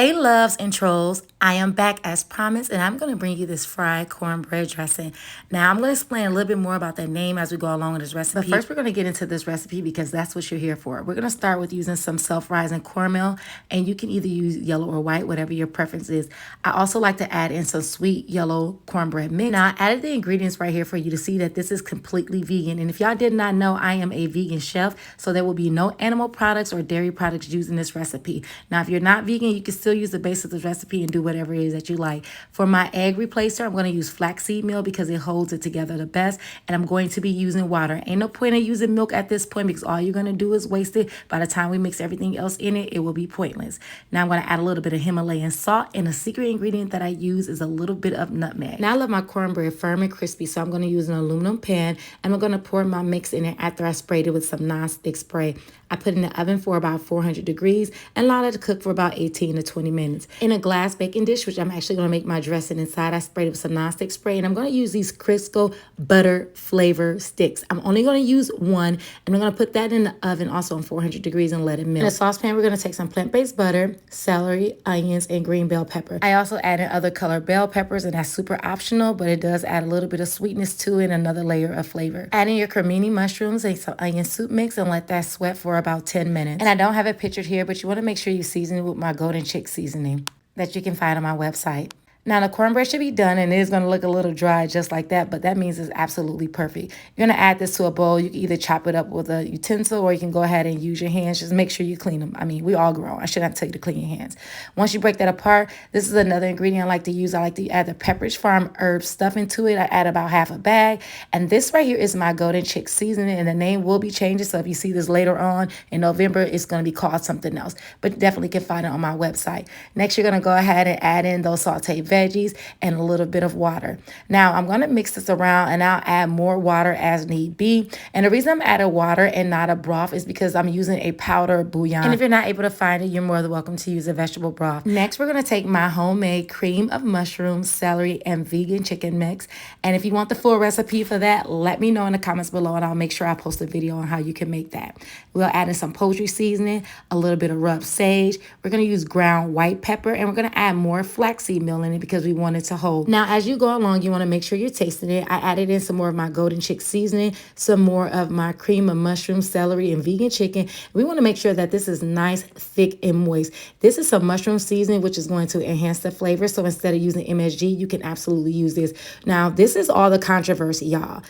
Hey loves and trolls, I am back as promised and I'm going to bring you this fried cornbread dressing. Now I'm going to explain a little bit more about the name as we go along with this recipe. But first we're going to get into this recipe because that's what you're here for. We're going to start with using some self-rising cornmeal, and you can either use yellow or white, whatever your preference is. I also like to add in some sweet yellow cornbread mix. Now I added the ingredients right here for you to see that this is completely vegan, and if y'all did not know, I am a vegan chef, so there will be no animal products or dairy products used in this recipe. Now if you're not vegan, you can still use the base of this recipe and do whatever it is that you like. For my egg replacer, I'm going to use flaxseed meal because it holds it together the best, and I'm going to be using water. Ain't no point in using milk at this point because all you're going to do is waste it. By the time we mix everything else in it, it will be pointless. Now I'm going to add a little bit of Himalayan salt, and a secret ingredient that I use is a little bit of nutmeg. Now I love my cornbread firm and crispy, so I'm going to use an aluminum pan, and I'm going to pour my mix in it after I sprayed it with some non-stick spray. I put it in the oven for about 400 degrees and allowed it to cook for about 18 to 20 minutes. In a glass baking dish, which I'm actually going to make my dressing inside, I sprayed it with some non-stick spray, and I'm going to use these Crisco butter flavor sticks. I'm only going to use one, and I'm going to put that in the oven also on 400 degrees and let it melt. In a saucepan, we're going to take some plant-based butter, celery, onions, and green bell pepper. I also added other colored bell peppers, and that's super optional, but it does add a little bit of sweetness to it and another layer of flavor. Add in your cremini mushrooms and some onion soup mix and let that sweat for about 10 minutes. And I don't have it pictured here, but you want to make sure you season it with my golden chick seasoning that you can find on my website. Now, the cornbread should be done, and it is going to look a little dry just like that, but that means it's absolutely perfect. You're going to add this to a bowl. You can either chop it up with a utensil, or you can go ahead and use your hands. Just make sure you clean them. I mean, we all grown. I should not tell you to clean your hands. Once you break that apart, this is another ingredient I like to use. I like to add the Pepperidge Farm herb stuffing to it. I add about half a bag, and this right here is my golden chick seasoning, and the name will be changing, so if you see this later on in November, it's going to be called something else, but definitely can find it on my website. Next, you're going to go ahead and add in those sauteed veggies and a little bit of water. Now I'm going to mix this around, and I'll add more water as need be. And the reason I'm adding water and not a broth is because I'm using a powder bouillon. And if you're not able to find it, you're more than welcome to use a vegetable broth. Next, we're going to take my homemade cream of mushroom, celery, and vegan chicken mix. And if you want the full recipe for that, let me know in the comments below, and I'll make sure I post a video on how you can make that. We'll add in some poultry seasoning, a little bit of rubbed sage. We're going to use ground white pepper, and we're going to add more flaxseed meal in it because we want it to hold. Now, as you go along, you want to make sure you're tasting it. I added in some more of my golden chick seasoning, some more of my cream of mushroom, celery, and vegan chicken. We want to make sure that this is nice, thick, and moist. This is some mushroom seasoning, which is going to enhance the flavor. So instead of using MSG, you can absolutely use this. Now, this is all the controversy, y'all.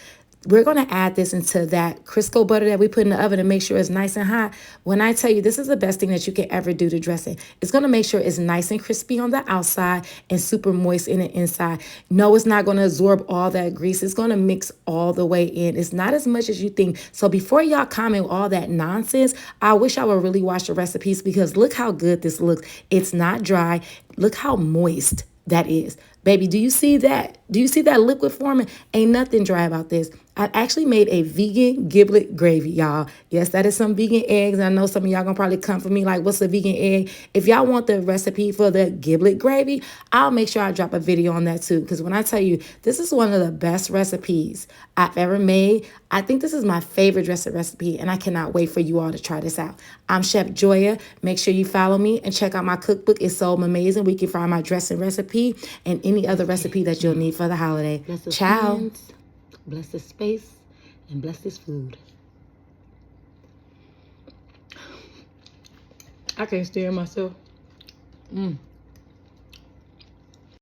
We're going to add this into that Crisco butter that we put in the oven to make sure it's nice and hot. When I tell you this is the best thing that you can ever do to dressing, it's going to make sure it's nice and crispy on the outside and super moist in the inside. No, it's not going to absorb all that grease. It's going to mix all the way in. It's not as much as you think. So before y'all comment all that nonsense, I wish I would really watch the recipes, because look how good this looks. It's not dry. Look how moist that is. Baby, do you see that? Do you see that liquid forming? Ain't nothing dry about this. I actually made a vegan giblet gravy, y'all. Yes, that is some vegan eggs. I know some of y'all gonna probably come for me like, what's a vegan egg? If y'all want the recipe for the giblet gravy, I'll make sure I drop a video on that too. Because when I tell you, this is one of the best recipes I've ever made. I think this is my favorite dressing recipe, and I cannot wait for you all to try this out. I'm Chef Joya. Make sure you follow me and check out my cookbook. It's so amazing. We can find my dressing recipe and any other recipe that you'll need for the holiday. Bless the Ciao. hands, bless the space, and bless this food. I can't stand myself.